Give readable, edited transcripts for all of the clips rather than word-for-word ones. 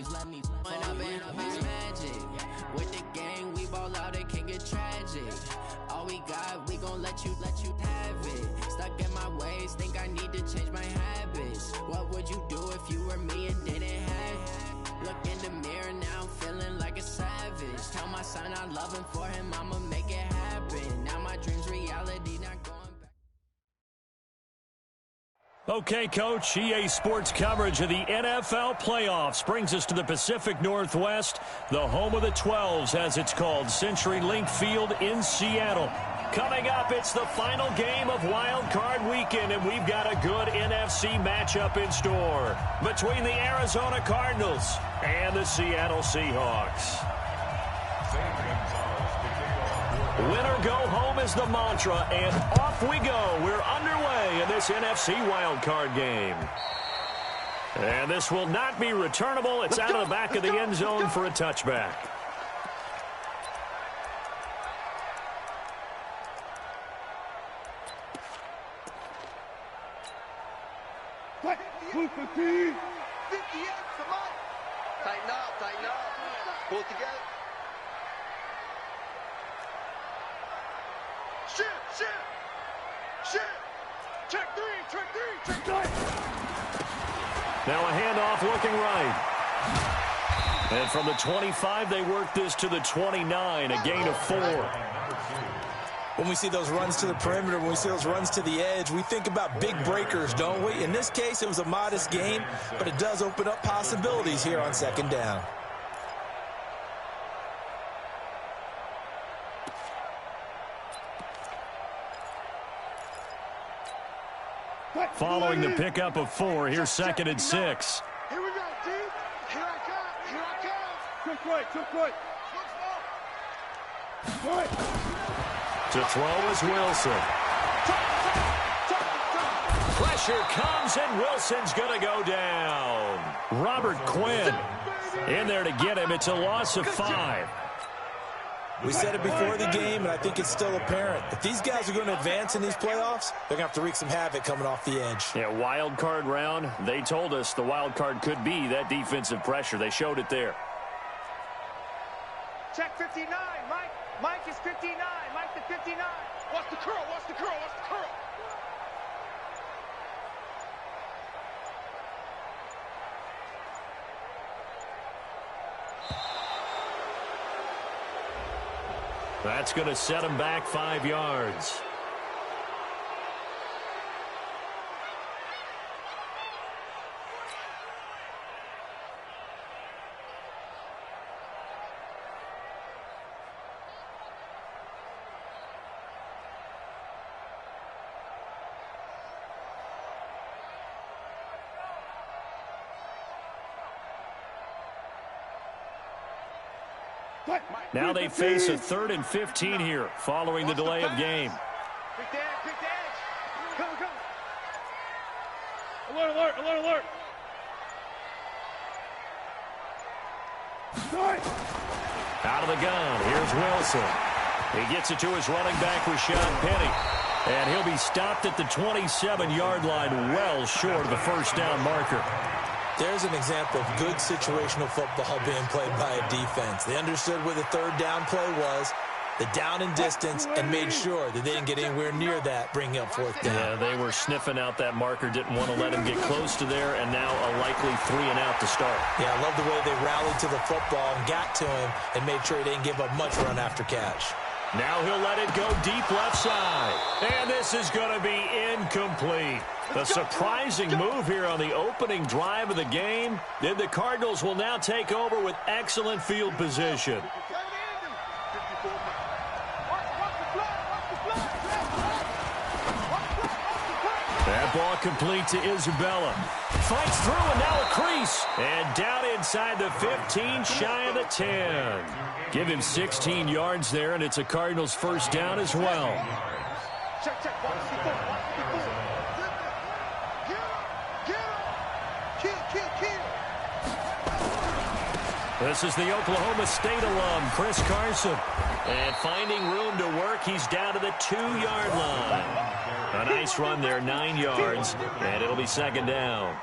When I've been magic. With the gang, we ball out, it can get tragic. All we got, we gon' let you have it. Stuck in my ways, think I need to change my habits. What would you do if you were me and didn't have it? Look in the mirror now, I'm feeling like a savage. Tell my son I love him, for him I'ma make it happen. Now my dream's reality, not going back. Okay, Coach, EA Sports coverage of the NFL playoffs brings us to the Pacific Northwest, the home of the 12s, as it's called, CenturyLink Field in Seattle. Coming up, it's the final game of Wild Card Weekend, and we've got a good NFC matchup in store between the Arizona Cardinals and the Seattle Seahawks. Win or go home is the mantra, and off we go. We're underway in this NFC wildcard game. And this will not be returnable. It's out of the back of the end zone for a touchback. Tighten up. Pull it together. Shit. Check three. Now a handoff looking right. And from the 25, they work this to the 29, a gain of 4. When we see those runs to the perimeter, when we see those runs to the edge, we think about big breakers, don't we? In this case, it was a modest gain, but it does open up possibilities here on second down. Following the pickup of 4, here's 2nd and 6. Here we go, D. Here I come. Quick right. To throw is Wilson. Pressure comes, and Wilson's going to go down. Robert Quinn in there to get him. It's a loss of 5. We said it before the game, and I think it's still apparent. If these guys are going to advance in these playoffs, they're going to have to wreak some havoc coming off the edge. Yeah, wild card round. They told us the wild card could be that defensive pressure. They showed it there. Check 59. Mike is 59. Mike the 59. Watch the curl. That's going to set him back 5 yards. Now they face a 3rd and 15 here following the delay of game. Big edge. Come. Alert. Out of the gun, here's Wilson. He gets it to his running back, Rashad Penny. And he'll be stopped at the 27-yard line, well short of the first down marker. There's an example of good situational football being played by a defense. They understood where the 3rd down play was, the down and distance, and made sure that they didn't get anywhere near that, bringing up 4th down. Yeah, they were sniffing out that marker, didn't want to let him get close to there, and now a likely 3 and out to start. Yeah, I love the way they rallied to the football and got to him and made sure he didn't give up much run after catch. Now he'll let it go deep left side. And this is going to be incomplete. A surprising move here on the opening drive of the game. Then the Cardinals will now take over with excellent field position. That ball complete to Isabella. Fights through and now a crease. And down inside the 15, shy of the 10. Give him 16 yards there, and it's a Cardinals first down as well. Check. This is the Oklahoma State alum, Chris Carson. And finding room to work, he's down to the 2-yard line. A nice run there, 9 yards, and it'll be second down.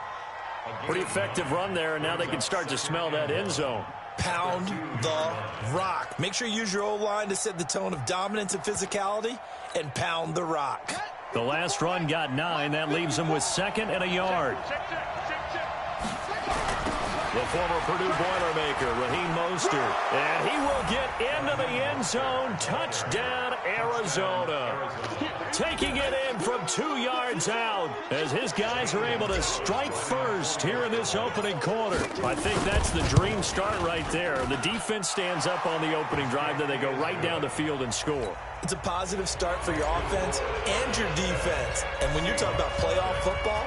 Pretty effective run there, and now they can start to smell that end zone. Pound the rock. Make sure you use your O-line to set the tone of dominance and physicality, and pound the rock. The last run got 9. That leaves them with 2nd and a yard. The former Purdue Boilermaker, Raheem Mostert. And he will get into the end zone. Touchdown, Arizona. Taking it in from 2 yards out as his guys are able to strike first here in this opening quarter. I think that's the dream start right there. The defense stands up on the opening drive, then they go right down the field and score. It's a positive start for your offense and your defense. And when you're talking about playoff football,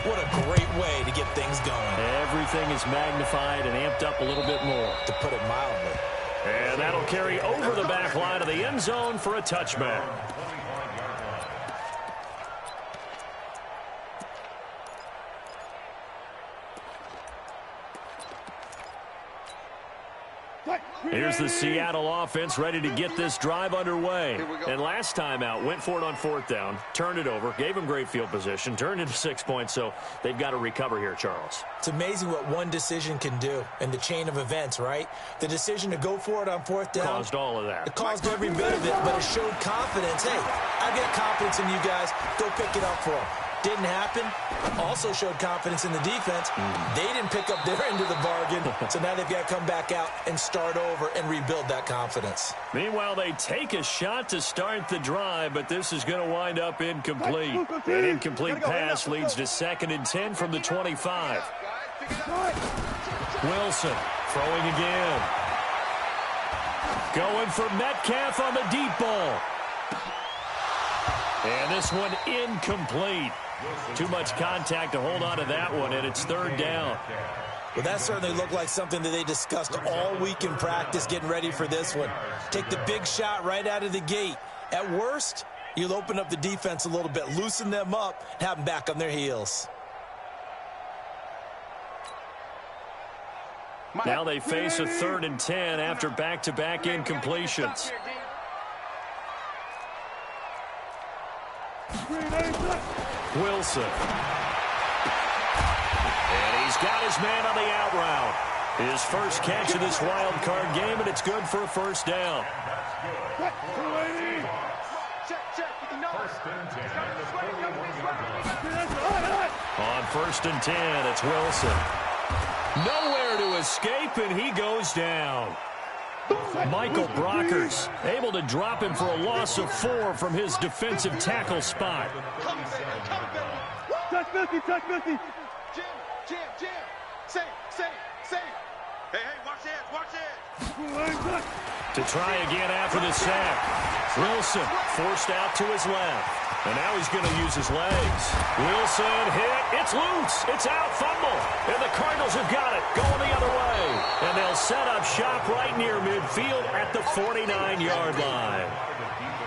what a great way to get things going. Everything is magnified and amped up a little bit more, to put it mildly. And that'll carry over the back line of the end zone for a touchback. Here's the Seattle offense ready to get this drive underway. And last time out, went for it on 4th down, turned it over, gave them great field position, turned into 6 points, so they've got to recover here, Charles. It's amazing what one decision can do in the chain of events, right? The decision to go for it on 4th down. Caused all of that. It caused every bit of it, but it showed confidence. Hey, I've got confidence in you guys. Go pick it up for them. Didn't happen. Also showed confidence in the defense. They didn't pick up their end of the bargain, so now they've got to come back out and start over and rebuild that confidence. Meanwhile, they take a shot to start the drive, but this is going to wind up incomplete. An incomplete pass leads to 2nd and 10 from the 25. Wilson throwing again. Going for Metcalf on the deep ball. And this one incomplete. Too much contact to hold on to that one, and it's 3rd down. Well, that certainly looked like something that they discussed all week in practice getting ready for this one. Take the big shot right out of the gate. At worst, you'll open up the defense a little bit, loosen them up, and have them back on their heels. Now they face a 3rd and 10 after back-to-back incompletions. Wilson. And he's got his man on the out route. His first catch of this wild card game, and it's good for a 1st down. On 1st and 10, it's Wilson. Nowhere to escape, and he goes down. Michael Brockers able to drop him for a loss of 4 from his defensive tackle spot. Touch 50, touch 50. Jam. Say. Hey, watch it. To try again after the sack. Wilson forced out to his left. And now he's going to use his legs. Wilson hit. It's loose. It's out. Fumble. And the Cardinals have got it. Going the other way. And they'll set up shop right near midfield at the 49-yard line.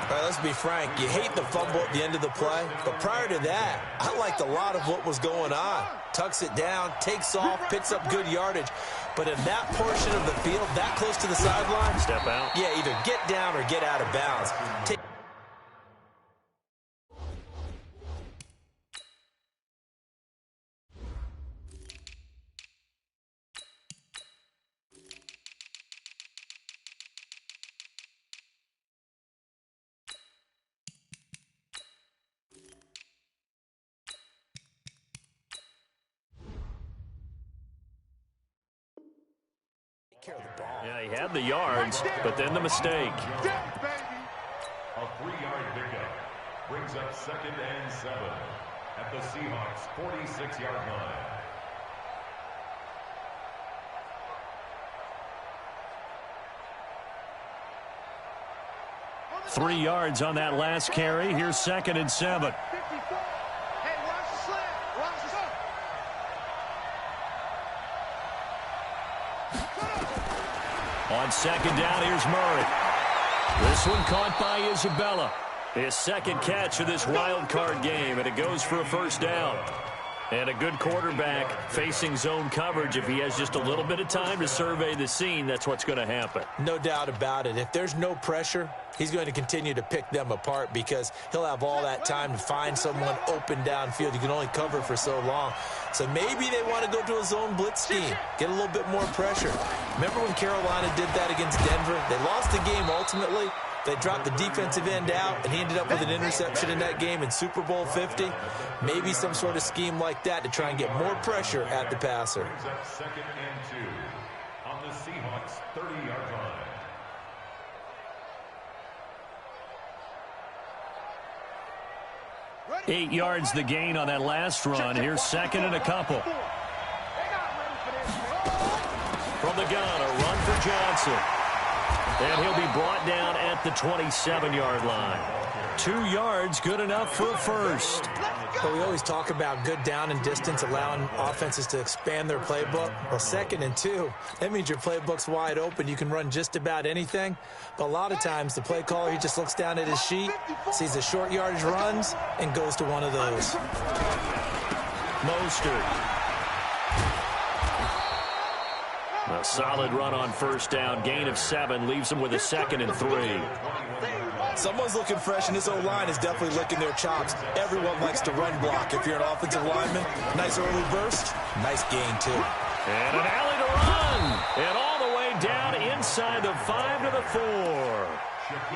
All right, let's be frank. You hate the fumble at the end of the play. But prior to that, I liked a lot of what was going on. Tucks it down, takes off, picks up good yardage. But in that portion of the field, that close to the sideline. Step out. Yeah, either get down or get out of bounds. Yeah, he had the yards, but then the mistake. A 3-yard pickup brings up 2nd and 7 at the Seahawks' 46-yard line. Three yards on that last carry. Here's 2nd and 7. On 2nd down, here's Murray. This one caught by Isabella. His 2nd catch of this wild card game, and it goes for a 1st down. And a good quarterback facing zone coverage. If he has just a little bit of time to survey the scene, that's what's going to happen. No doubt about it. If there's no pressure, he's going to continue to pick them apart because he'll have all that time to find someone open downfield. You can only cover for so long. So maybe they want to go to a zone blitz scheme, get a little bit more pressure. Remember when Carolina did that against Denver? They lost the game ultimately. They dropped the defensive end out, and he ended up with an interception in that game in Super Bowl 50. Maybe some sort of scheme like that to try and get more pressure at the passer. Brings up 2nd and 2 on the Seahawks 30-yard line. 8 yards the gain on that last run. Here's 2nd and a couple. From the gun, a run for Johnson. And he'll be brought down at the 27-yard line. 2 yards, good enough for a first. But we always talk about good down and distance, allowing offenses to expand their playbook. Well, 2nd and 2, that means your playbook's wide open. You can run just about anything. But a lot of times, the play caller, he just looks down at his sheet, sees the short yardage runs, and goes to one of those. Mostert. A solid run on first down. Gain of 7 leaves them with a 2nd and 3. Someone's looking fresh, and this O-line is definitely licking their chops. Everyone likes to run block. If you're an offensive lineman, nice early burst, nice gain, too. And an alley to run. And all the way down inside the 5 to the 4.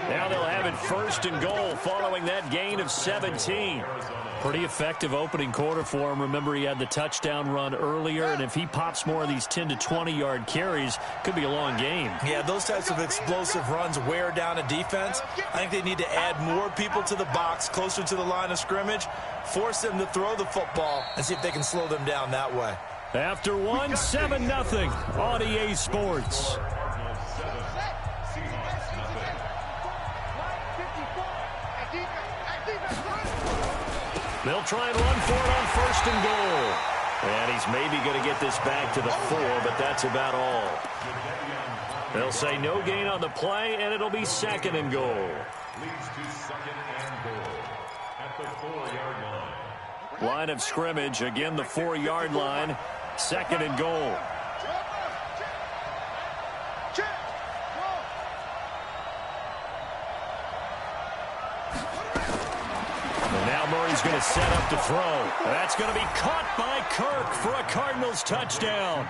Now they'll have it 1st and goal following that gain of 17. Pretty effective opening quarter for him. Remember, he had the touchdown run earlier, and if he pops more of these 10 to 20-yard carries, could be a long game. Yeah, those types of explosive runs wear down a defense. I think they need to add more people to the box, closer to the line of scrimmage, force them to throw the football, and see if they can slow them down that way. After 1, 7-0 on EA Sports. They'll try and run for it on 1st and goal. And he's maybe going to get this back to the 4, but that's about all. They'll say no gain on the play, and it'll be 2nd and goal. Leads to 2nd and goal at the 4-yard line. Line of scrimmage, again the 4-yard line, 2nd and goal. Murray's going to set up to throw. That's going to be caught by Kirk for a Cardinals touchdown.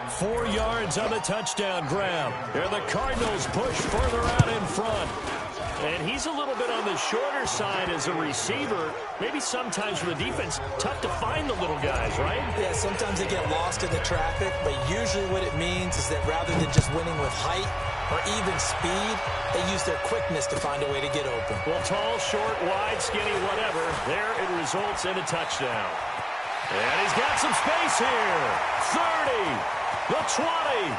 4 yards on the touchdown grab. And the Cardinals push further out in front. And he's a little bit on the shorter side as a receiver. Maybe sometimes for the defense, tough to find the little guys, right? Yeah, sometimes they get lost in the traffic, but usually what it means is that rather than just winning with height or even speed, they use their quickness to find a way to get open. Well, tall, short, wide, skinny, whatever, there it results in a touchdown. And he's got some space here. 30, the 20,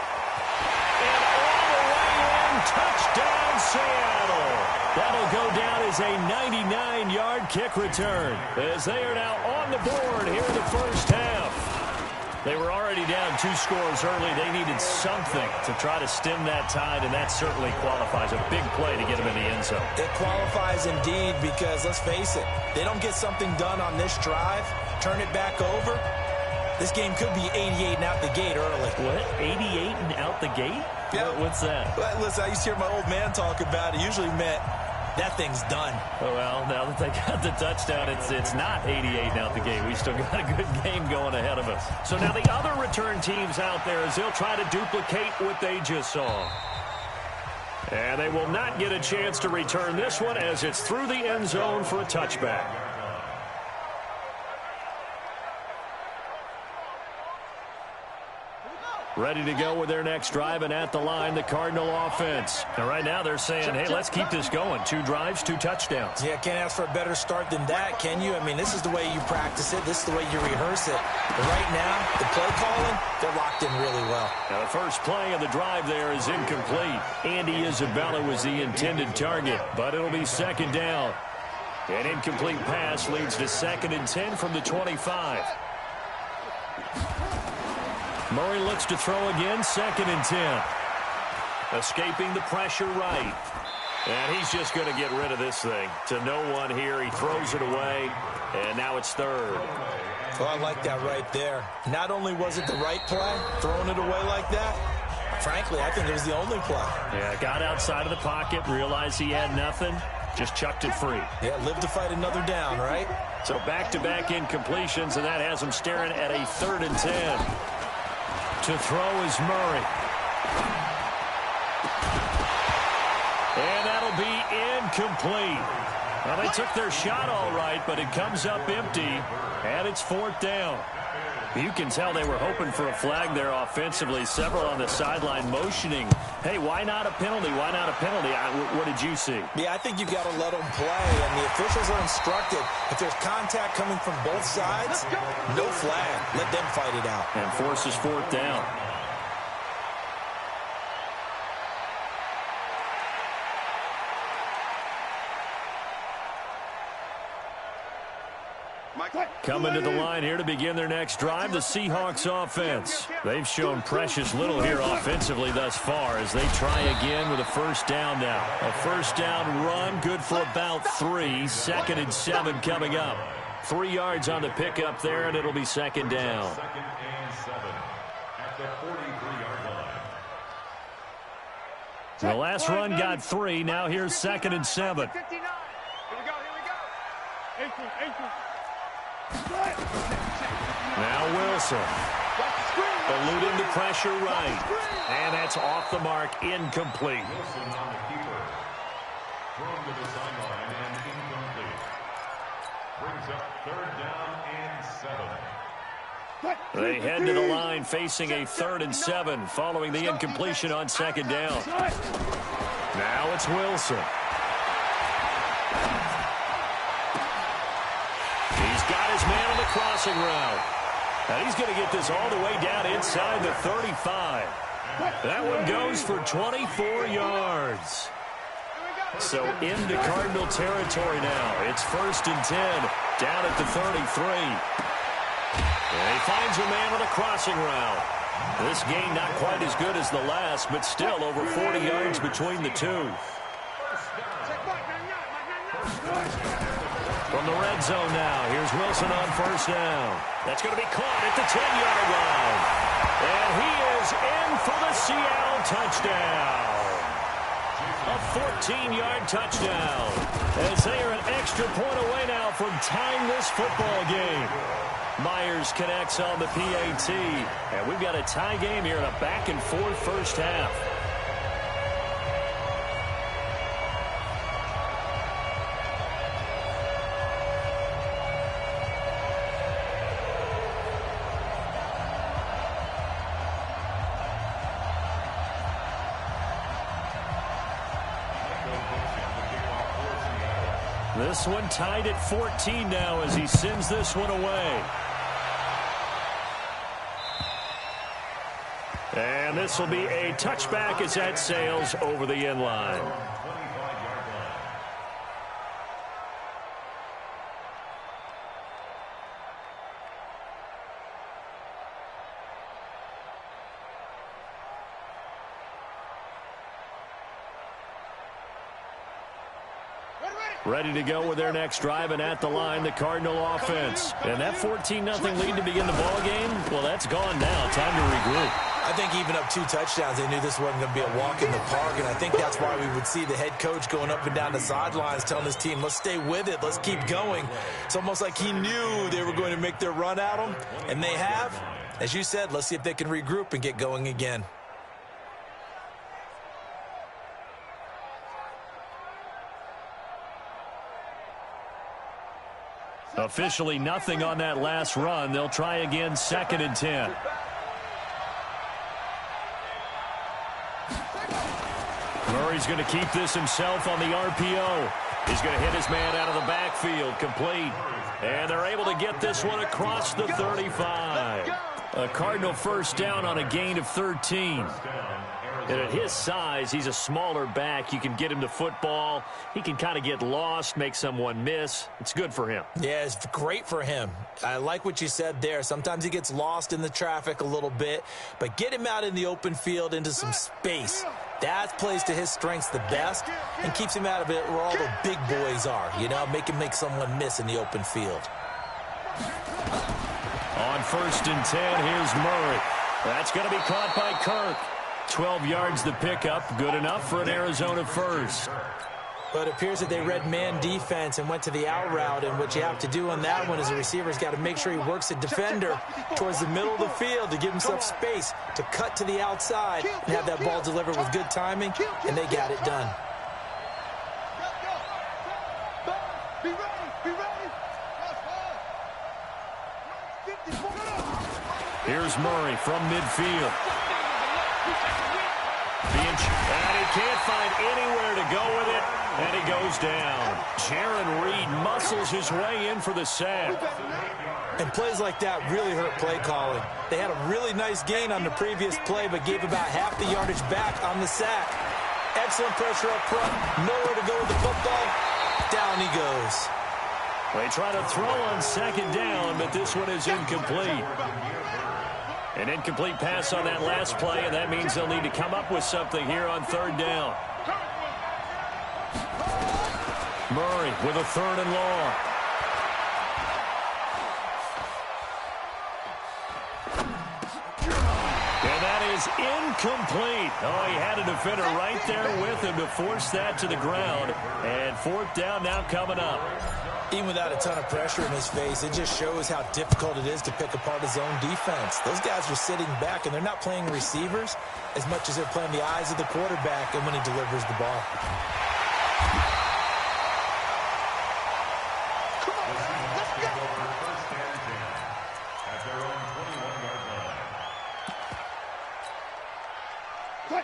and all the way in, touchdown Seattle. That'll go down as a 99-yard kick return as they are now on the board here in the first half. They were already down 2 scores early. They needed something to try to stem that tide, and that certainly qualifies. A big play to get them in the end zone. It qualifies indeed because, let's face it, they don't get something done on this drive, turn it back over, this game could be 88 and out the gate early. What? 88 and out the gate? Yeah. What's that? Well, listen, I used to hear my old man talk about it. Usually meant that thing's done. Oh, well, now that they got the touchdown, it's not 88 out the gate. We still got a good game going ahead of us. So now the other return teams out there as they'll try to duplicate what they just saw. And they will not get a chance to return this one as it's through the end zone for a touchback. Ready to go with their next drive, and at the line, the Cardinal offense. And right now they're saying, hey, let's keep this going. 2 drives, 2 touchdowns. Yeah, can't ask for a better start than that, can you? I mean, this is the way you practice it. This is the way you rehearse it. But right now, the play calling, they're locked in really well. Now, the first play of the drive there is incomplete. Andy Isabella was the intended target, but it'll be 2nd down. An incomplete pass leads to 2nd and 10 from the 25. Murray looks to throw again, 2nd and 10. Escaping the pressure right. And he's just going to get rid of this thing. To no one here. He throws it away, and now it's third. Well, I like that right there. Not only was it the right play, throwing it away like that, frankly, I think it was the only play. Yeah, got outside of the pocket, realized he had nothing, just chucked it free. Yeah, live to fight another down, right? So back-to-back incompletions, and that has him staring at a 3rd and 10. To throw is Murray. And that'll be incomplete. Well, they took their shot all right, but it comes up empty, and it's 4th down. You can tell they were hoping for a flag there offensively. Several on the sideline motioning. Hey, why not a penalty? Why not a penalty? What did you see? Yeah, I think you've got to let them play, and the officials are instructed. If there's contact coming from both sides, no flag. Let them fight it out. And forces 4th down. Coming to the line here to begin their next drive, the Seahawks offense. They've shown precious little here offensively thus far as they try again with a 1st down now. A 1st down run, good for about 3. 2nd and 7 coming up. 3 yards on the pickup there, and it'll be 2nd down. 2nd and 7 at the 43-yard line. The last run got 3. Now here's 2nd and 7. 59. Here we go. 18. Now Wilson. Eluding the pressure right. And that's off the mark, incomplete. Wilson on the keeper. Thrown to the sideline and incomplete. Brings up 3rd down and 7. They head to the line facing a 3rd and 7 following the incompletion on 2nd down. Now it's Wilson. He's got his man on the crossing route. And he's going to get this all the way down inside the 35. That one goes for 24 yards. So into Cardinal territory now. It's 1st and 10 down at the 33. And he finds a man on the crossing route. This game not quite as good as the last, but still over 40 yards between the two. From the red zone now, here's Wilson on 1st down. That's going to be caught at the 10-yard line. And he is in for the Seattle touchdown. A 14-yard touchdown. As they are an extra point away now from tying this football game. Myers connects on the PAT. And we've got a tie game here in a back-and-forth 1st half. This one tied at 14 now as he sends this one away. And this will be a touchback as that sails over the end line. Ready to go with their next drive, and at the line, the Cardinal offense. And that 14-0 lead to begin the ball game, well, that's gone now. Time to regroup. I think even up 2 touchdowns, they knew this wasn't going to be a walk in the park, and I think that's why we would see the head coach going up and down the sidelines telling his team, let's stay with it, let's keep going. It's almost like he knew they were going to make their run at him, and they have. As you said, let's see if they can regroup and get going again. Officially nothing on that last run. They'll try again, 2nd and 10. Murray's going to keep this himself on the RPO. He's going to hit his man out of the backfield, complete. And they're able to get this one across the 35. A Cardinal 1st down on a gain of 13. And at his size, he's a smaller back. You can get him to football. He can kind of get lost, make someone miss. It's good for him. Yeah, it's great for him. I like what you said there. Sometimes he gets lost in the traffic a little bit, but get him out in the open field into some space. That plays to his strengths the best and keeps him out of it where all the big boys are, you know, make him make someone miss in the open field. On 1st and 10, here's Murray. That's going to be caught by Kirk. 12 yards the pickup, good enough for an Arizona first. But it appears that they read man defense and went to the out route, and what you have to do on that one is the receiver's got to make sure he works the defender towards the middle of the field to give himself space to cut to the outside and have that ball delivered with good timing, and they got it done. Here's Murray from midfield. And he can't find anywhere to go with it, and he goes down. Jaron Reed muscles his way in for the sack. And plays like that really hurt play calling. They had a really nice gain on the previous play, but gave about half the yardage back on the sack. Excellent pressure up front. Nowhere to go with the football. Down he goes. They try to throw on 2nd down, but this one is incomplete. An incomplete pass on that last play, and that means they'll need to come up with something here on 3rd down. Murray with a 3rd and long. And that is incomplete. Oh, he had a defender right there with him to force that to the ground. And 4th down now coming up. Even without a ton of pressure in his face, it just shows how difficult it is to pick apart his own defense. Those guys are sitting back, and they're not playing receivers as much as they're playing the eyes of the quarterback and when he delivers the ball.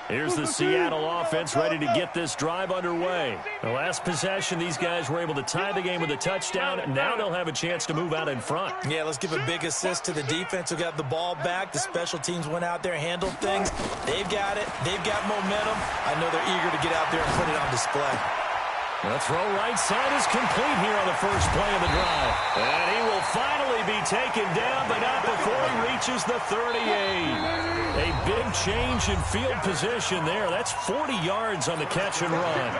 Here's the Seattle offense ready to get this drive underway. The last possession, these guys were able to tie the game with a touchdown, and now they'll have a chance to move out in front. Yeah, let's give a big assist to the defense who got the ball back. The special teams went out there, handled things. They've got it. They've got momentum. I know they're eager to get out there and put it on display. The throw right side is complete here on the first play of the drive. And he will finally be taken down, but not before he reaches the 38. A big change in field position there. That's 40 yards on the catch and run.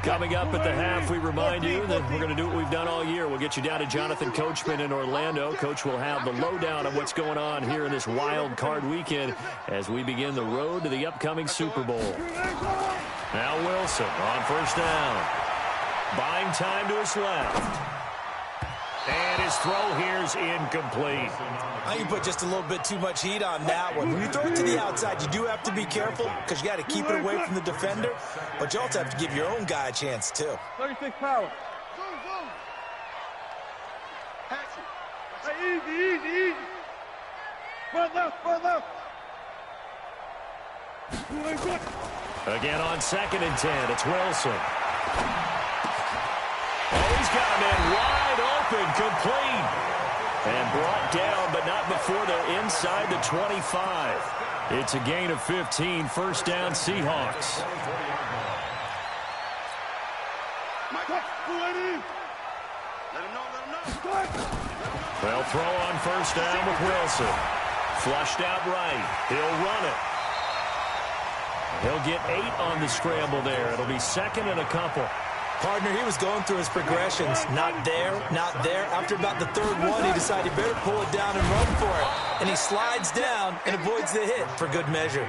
Coming up at the half, we remind you that we're going to do what we've done all year. We'll get you down to Jonathan Coachman in Orlando. Coach will have the lowdown of what's going on here in this wild card weekend as we begin the road to the upcoming Super Bowl. Now Wilson on 1st down. Buying time to his left. And his throw here's incomplete. I can put just a little bit too much heat on that one. When you throw it to the outside, you do have to be careful because you got to keep it away from the defender. But you also have to give your own guy a chance, too. 36 power. Hey, easy. Front left. Again on 2nd and 10, it's Wilson. Oh, he's got a man wide open, complete. And brought down, but not before they're inside the 25. It's a gain of 15, 1st down Seahawks. They'll throw on 1st down with Wilson. Flushed out right. He'll run it. He'll get 8 on the scramble there. It'll be 2nd and a couple. Partner, he was going through his progressions. Not there, not there. After about the 3rd one, he decided he better pull it down and run for it. And he slides down and avoids the hit for good measure.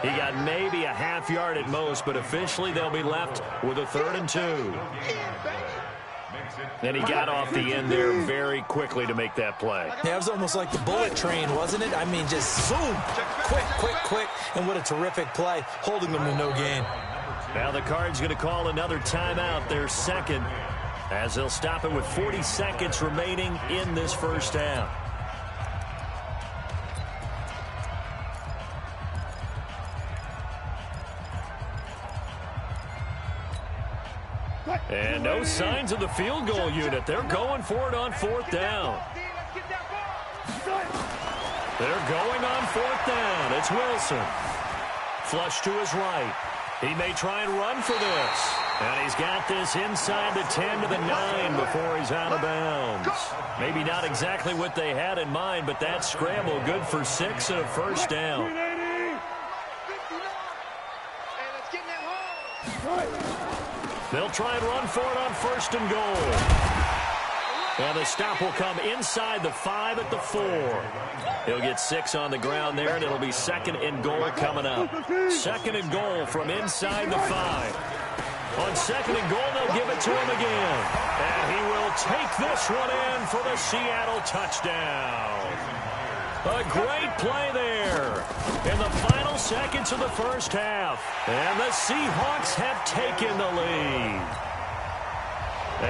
He got maybe a half yard at most, but officially they'll be left with a 3rd and 2. And he got off the end there very quickly to make that play. Yeah, it was almost like the bullet train, wasn't it? I mean, just zoom, quick, and what a terrific play, holding them to no gain. Now the Cards going to call another timeout, their 2nd, as they'll stop it with 40 seconds remaining in this 1st half. And no signs of the field goal unit. They're going for it on 4th down. They're going on 4th down. It's Wilson. Flush to his right. He may try and run for this. And he's got this inside the 10 to the 9 before he's out of bounds. Maybe not exactly what they had in mind, but that scramble good for 6 and a 1st down. They'll try and run for it on 1st and goal. And the stop will come inside the 5 at the 4. He'll get 6 on the ground there, and it'll be 2nd and goal coming up. 2nd and goal from inside the 5. On 2nd and goal, they'll give it to him again. And he will take this one in for the Seattle touchdown. A great play there in the final seconds of the first half. And the Seahawks have taken the lead.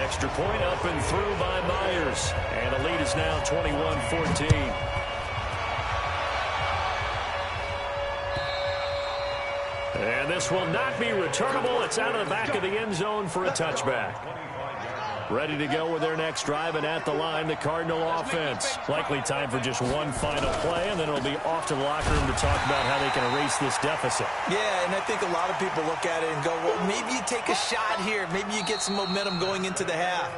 Extra point up and through by Myers. And the lead is now 21-14. And this will not be returnable. It's out of the back of the end zone for a touchback. Ready to go with their next drive, and at the line, the Cardinal offense. Likely time for just one final play, and then it'll be off to the locker room to talk about how they can erase this deficit. Yeah, and I think a lot of people look at it and go, well, maybe you take a shot here. Maybe you get some momentum going into the half.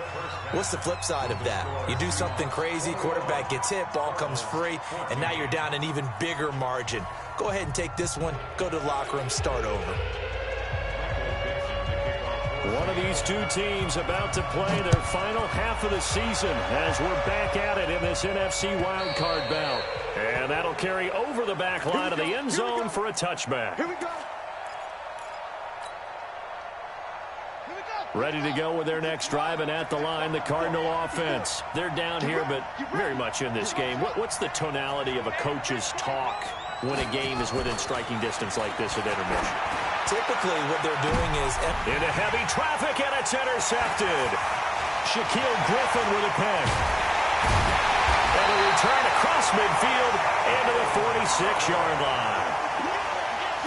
What's the flip side of that? You do something crazy, quarterback gets hit, ball comes free, and now you're down an even bigger margin. Go ahead and take this one, go to the locker room, start over. One of these two teams about to play their final half of the season as we're back at it in this NFC wildcard bout. And that'll carry over the back line of the end zone for a touchback. Here we go. Ready to go with their next drive, and at the line, the Cardinal offense. They're down here, but very much in this game. What's the tonality of a coach's talk when a game is within striking distance like this at intermission? Typically, what they're doing is... Into heavy traffic, and it's intercepted. Shaquille Griffin with a pick. And a return across midfield into the 46-yard line.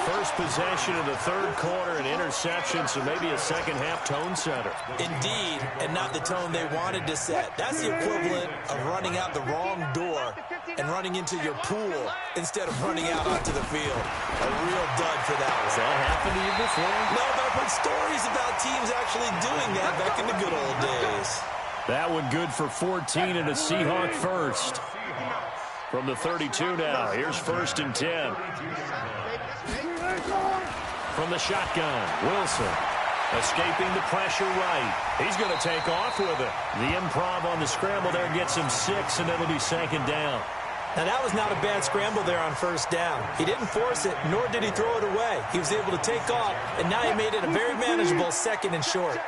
First possession of the third quarter, an interception, so maybe a second-half tone setter. Indeed, and not the tone they wanted to set. That's the equivalent of running out the wrong door and running into your pool instead of running out onto the field. A real dud for that one. Has that happened to you before? No, but I've heard stories about teams actually doing that back in the good old days. That one good for 14 and a Seahawk first. From the 32 now, here's 1st and 10. From the shotgun, Wilson escaping the pressure right. He's going to take off with it. The improv on the scramble there gets him 6, and it'll be 2nd down. Now, that was not a bad scramble there on 1st down. He didn't force it, nor did he throw it away. He was able to take off, and now he made it a very manageable 2nd and short.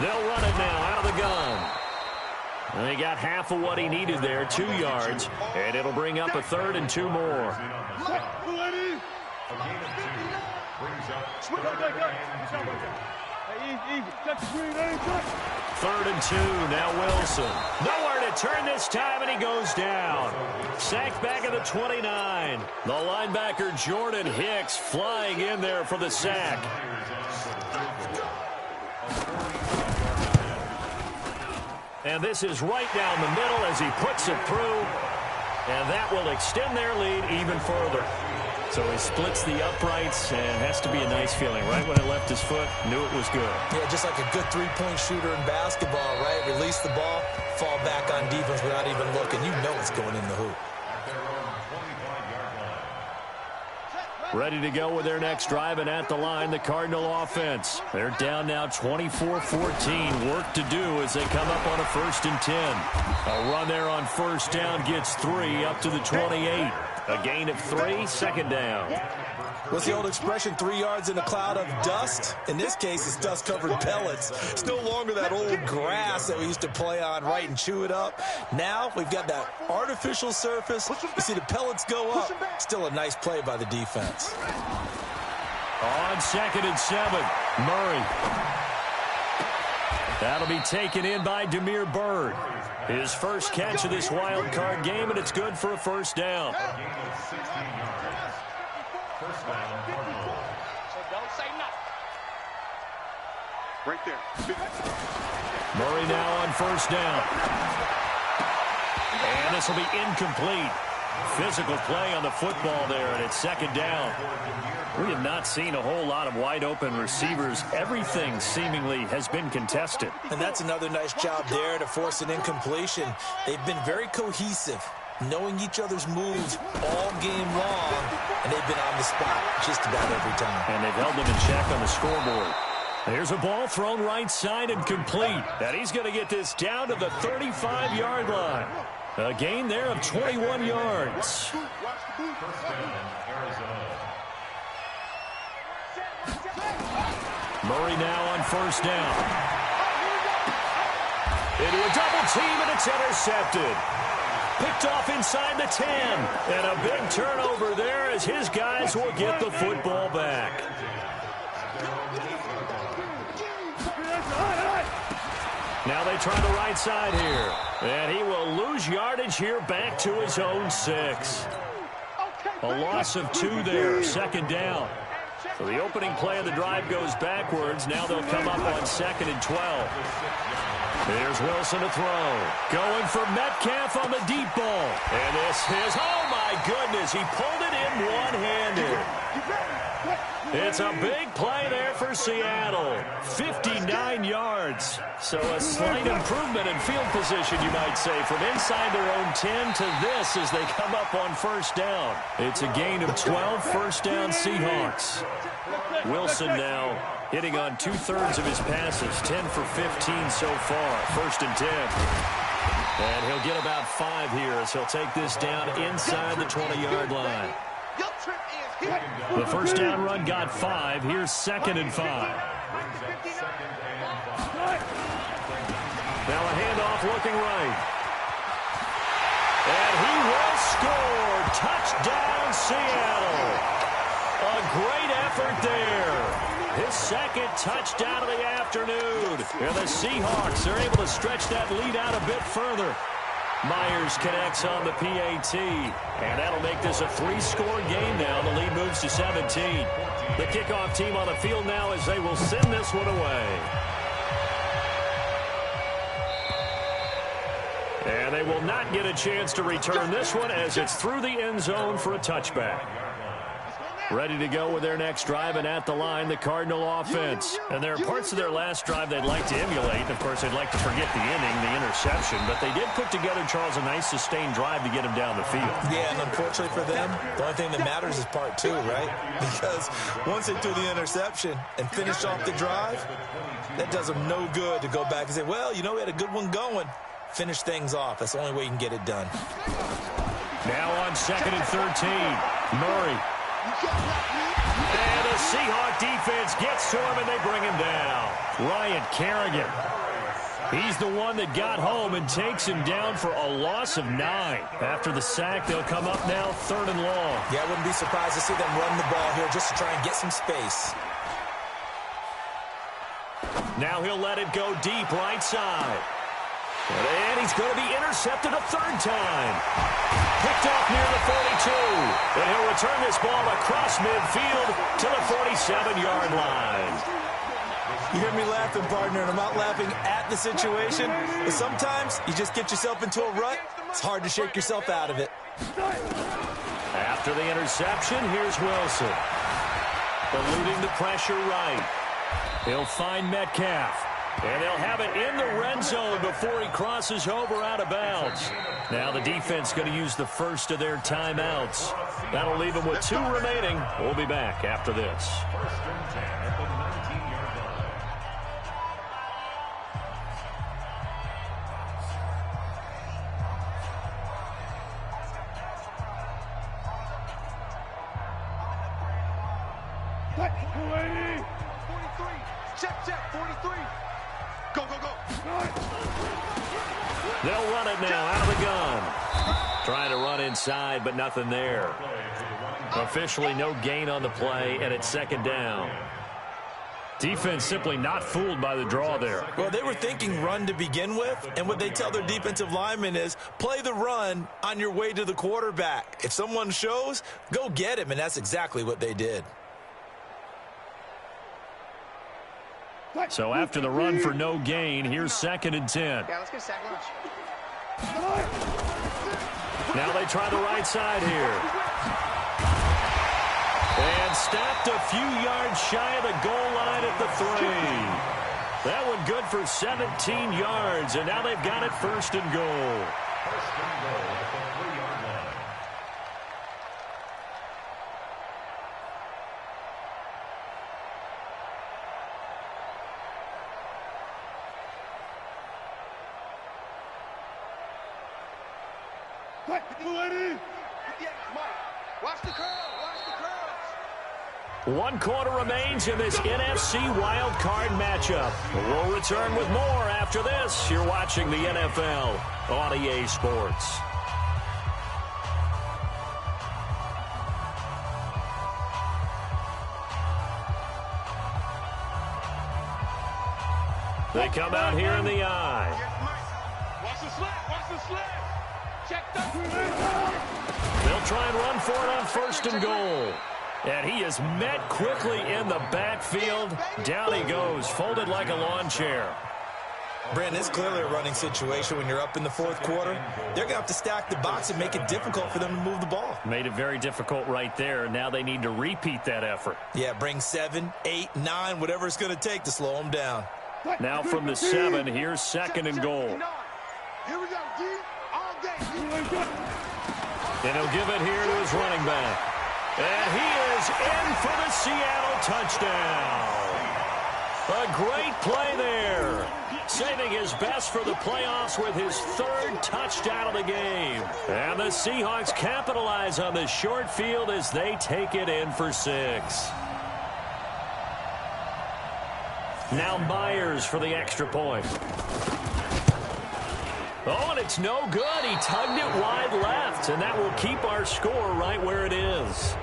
They'll run it now out of the gun. And they got half of what he needed there, 2 yards, and it'll bring up a 3rd and 2 more. 3rd and 2, now Wilson. Nowhere to turn this time, and he goes down. Sacked back at the 29. The linebacker Jordan Hicks flying in there for the sack. And this is right down the middle as he puts it through. And that will extend their lead even further. So he splits the uprights, and has to be a nice feeling. Right when it left his foot, knew it was good. Yeah, just like a good three-point shooter in basketball, right? Release the ball, fall back on defense without even looking. You know it's going in the hoop. Ready to go with their next drive, and at the line, the Cardinal offense. They're down now 24-14. Work to do as they come up on a 1st and 10. A run there on 1st down gets 3 up to the 28. A gain of 3, 2nd down. What's the old expression, 3 yards in a cloud of dust? In this case, it's dust-covered pellets. It's no longer that old grass that we used to play on, right, and chew it up. Now we've got that artificial surface. You see the pellets go up. Still a nice play by the defense. On 2nd and 7, Murray. That'll be taken in by Damiere Byrd. His first catch of this wild card game, and it's good for a 1st down. Right there. Murray now on 1st down. And this will be incomplete. Physical play on the football there, and it's 2nd down. We have not seen a whole lot of wide-open receivers. Everything seemingly has been contested. And that's another nice job there to force an incompletion. They've been very cohesive. knowing each other's moves all game long, and they've been on the spot just about every time. And they've held them in check on the scoreboard. Here's a ball thrown right side and complete. And he's going to get this down to the 35-yard line. A gain there of 21 yards. Murray now on first down. Into a double team, and it's intercepted. Picked off inside the 10. And a big turnover there as his guys will get the football back. Now they try the right side here. And he will lose yardage here back to his own 6. A loss of 2 there, second down. So the opening play of the drive goes backwards. Now they'll come up on 2nd and 12. Here's Wilson to throw. Going for Metcalf on the deep ball. And this is, oh my goodness, he pulled it in one-handed. It's a big play there for Seattle. 59 yards. So a slight improvement in field position, you might say, from inside their own 10 to this as they come up on first down. It's a gain of 12, first down Seahawks. Wilson now hitting on 2/3 of his passes, 10 for 15 so far, 1st and 10. And he'll get about 5 here as he'll take this down inside the 20-yard line. The first down run got 5. Here's 2nd and 5. Now a handoff looking right. And he will score. Touchdown, Seattle. A great effort there. His 2nd touchdown of the afternoon. And the Seahawks are able to stretch that lead out a bit further. Myers connects on the PAT, and that'll make this a 3-score game now. The lead moves to 17. The kickoff team on the field now as they will send this one away. And they will not get a chance to return this one as it's through the end zone for a touchback. Ready to go with their next drive, and at the line, the Cardinal offense. And there are parts of their last drive they'd like to emulate. Of course, they'd like to forget the inning, the interception. But they did put together, Charles, a nice sustained drive to get him down the field. Yeah, and unfortunately for them, the only thing that matters is part 2, right? Because once they threw the interception and finished off the drive, that does them no good to go back and say, well, you know, we had a good one going. Finish things off. That's the only way you can get it done. Now on 2nd and 13, Murray. And the Seahawk defense gets to him, and they bring him down. Ryan Kerrigan. He's the one that got home and takes him down for a loss of 9. After the sack, they'll come up now 3rd and long. Yeah, I wouldn't be surprised to see them run the ball here just to try and get some space. Now he'll let it go deep right side. And he's going to be intercepted a 3rd time. Picked off near the 42. And he'll return this ball across midfield to the 47-yard line. You hear me laughing, partner, and I'm not laughing at the situation. But sometimes you just get yourself into a rut. It's hard to shake yourself out of it. After the interception, here's Wilson. Eluding the pressure right. He'll find Metcalf. And they'll have it in the red zone before he crosses over out of bounds. Now the defense going to use the first of their timeouts. That'll leave them with 2 remaining. We'll be back after this. 1st and 10 at the 19-yard line. 43. Check, 43. Go, go, go. They'll run it now out of the gun. Trying to run inside, but nothing there. Officially no gain on the play, and it's 2nd down. Defense simply not fooled by the draw there. Well, they were thinking run to begin with, and what they tell their defensive linemen is play the run on your way to the quarterback. If someone shows, go get him, and that's exactly what they did. So after the run for no gain, here's 2nd and 10. Yeah, let's get a sack lunch. Now they try the right side here. And stopped a few yards shy of the goal line at the 3. That one good for 17 yards, and now they've got it 1st and goal. First and goal at the 3-yard line. Watch the curl. Watch the curls. 1 quarter remains in this NFC Wild Card matchup. We'll return with more after this. You're watching the NFL on EA Sports. They come out here in the eye. Watch the slap. Watch the slap. Check the. They'll try and run for it on first and goal. And he is met quickly in the backfield. Down he goes, folded like a lawn chair. Brandon, it's clearly a running situation when you're up in the fourth quarter. They're going to have to stack the box and make it difficult for them to move the ball. Made it very difficult right there. Now they need to repeat that effort. Yeah, bring 7, 8, 9, whatever it's going to take to slow them down. Now from the 7, here's second and goal. Here we go, D. All day. And he'll give it here to his running back. And he is in for the Seattle touchdown. A great play there. Saving his best for the playoffs with his 3rd touchdown of the game. And the Seahawks capitalize on the short field as they take it in for 6. Now Myers for the extra point. Oh, and it's no good. He tugged it wide left, and that will keep our score right where it is.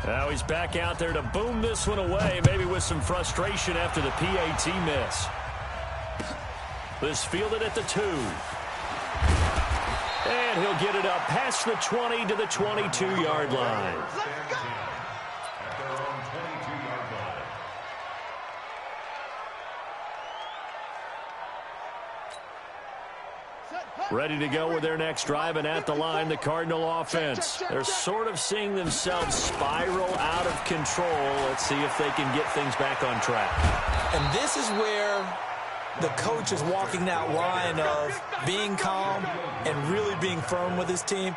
Now he's back out there to boom this one away, maybe with some frustration after the PAT miss. This fielded at the 2. And he'll get it up past the 20 to the 22-yard line. Ready to go with their next drive, and at the line, the Cardinal offense. They're sort of seeing themselves spiral out of control. Let's see if they can get things back on track. And this is where the coach is walking that line of being calm and really being firm with his team.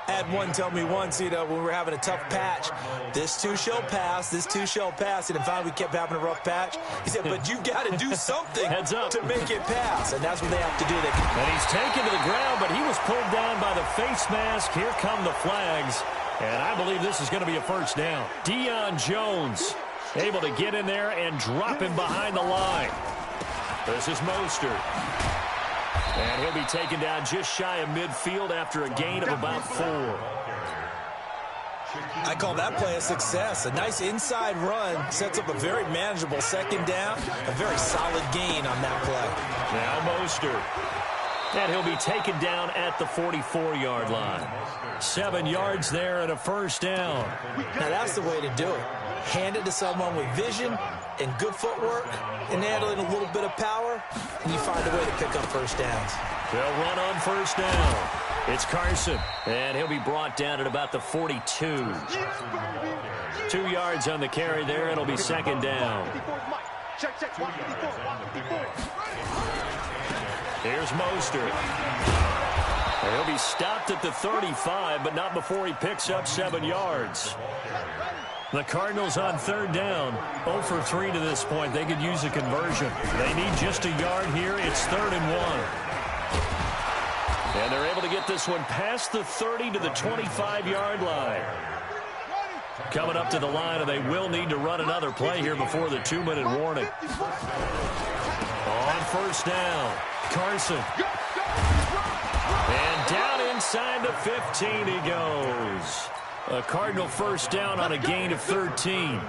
I had one tell me once, when we were having a tough patch, this too shall pass, this too shall pass. And finally we kept having a rough patch. He said, but you got to do something Heads up. to make it pass. And that's what they have to do. And he's taken to the ground, but he was pulled down by the face mask. Here come the flags. And I believe this is going to be a first down. Deion Jones able to get in there and drop him behind the line. This is Mostert. And he'll be taken down just shy of midfield after a gain of about 4. I call that play a success. A nice inside run sets up a very manageable second down. A very solid gain on that play. Now Mostert. And he'll be taken down at the 44-yard line. 7 yards there and a first down. Now that's the way to do it. Hand it to someone with vision and good footwork and add in a little bit of power, and you find a way to pick up first downs. They'll run on first down. It's Carson, and he'll be brought down at about the 42. 2 yards on the carry there, and it'll be second down. Here's Mostert. He'll be stopped at the 35, but not before he picks up 7 yards. The Cardinals on third down, 0 for 3 to this point. They could use a conversion. They need just a yard here. It's 3rd and 1. And they're able to get this one past the 30 to the 25-yard line. Coming up to the line, and they will need to run another play here before the 2-minute warning. On first down, Carson. And down inside the 15 he goes. A Cardinal first down on a gain of 13.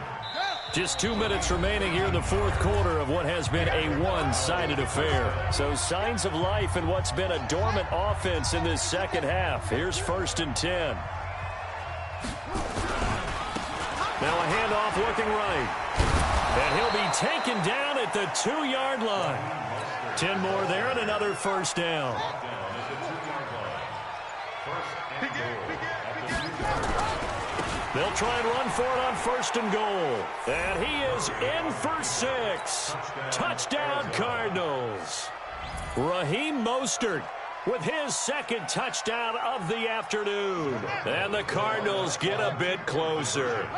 Just 2 minutes remaining here in the fourth quarter of what has been a one-sided affair. So signs of life in what's been a dormant offense in this second half. Here's 1st and 10. Now a handoff looking right. And he'll be taken down at the 2-yard line. 10 more there and another first down. They'll try and run for it on 1st and goal. And he is in for 6. Touchdown, Cardinals. Raheem Mostert with his 2nd touchdown of the afternoon. And the Cardinals get a bit closer.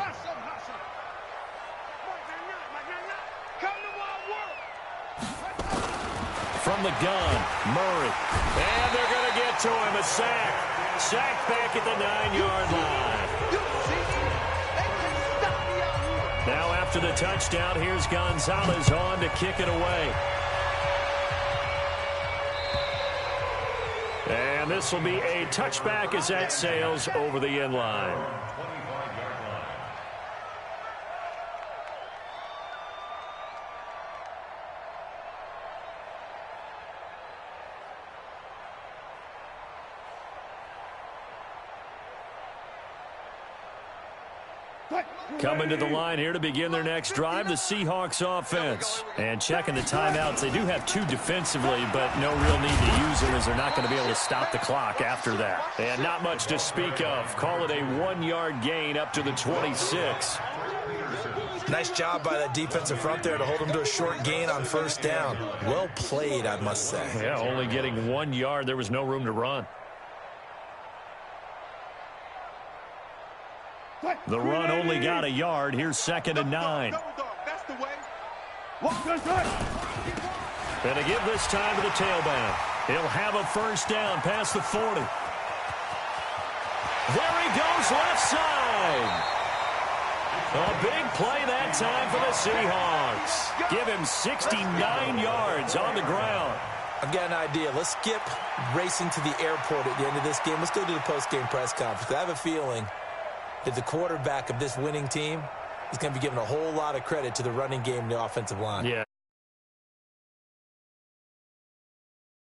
From the gun, Murray. And they're going to get to him. A sack. Sacked back at the 9-yard line. Now after the touchdown, here's Gonzalez on to kick it away. And this will be a touchback as that sails over the end line. Coming to the line here to begin their next drive, the Seahawks offense. And checking the timeouts, they do have 2 defensively, but no real need to use them as they're not going to be able to stop the clock after that. And not much to speak of. Call it a 1-yard gain up to the 26. Nice job by that defensive front there to hold them to a short gain on 1st down. Well played, I must say. Yeah, only getting 1 yard. There was no room to run. The run only got a yard. Here's 2nd and 9. That's the way. And to give this time to the tailback. He'll have a first down past the 40. There he goes left side. A big play that time for the Seahawks. Give him 69 yards on the ground. I've got an idea. Let's skip racing to the airport at the end of this game. Let's go to the post-game press conference. I have a feeling that the quarterback of this winning team is going to be given a whole lot of credit to the running game and the offensive line. Yeah.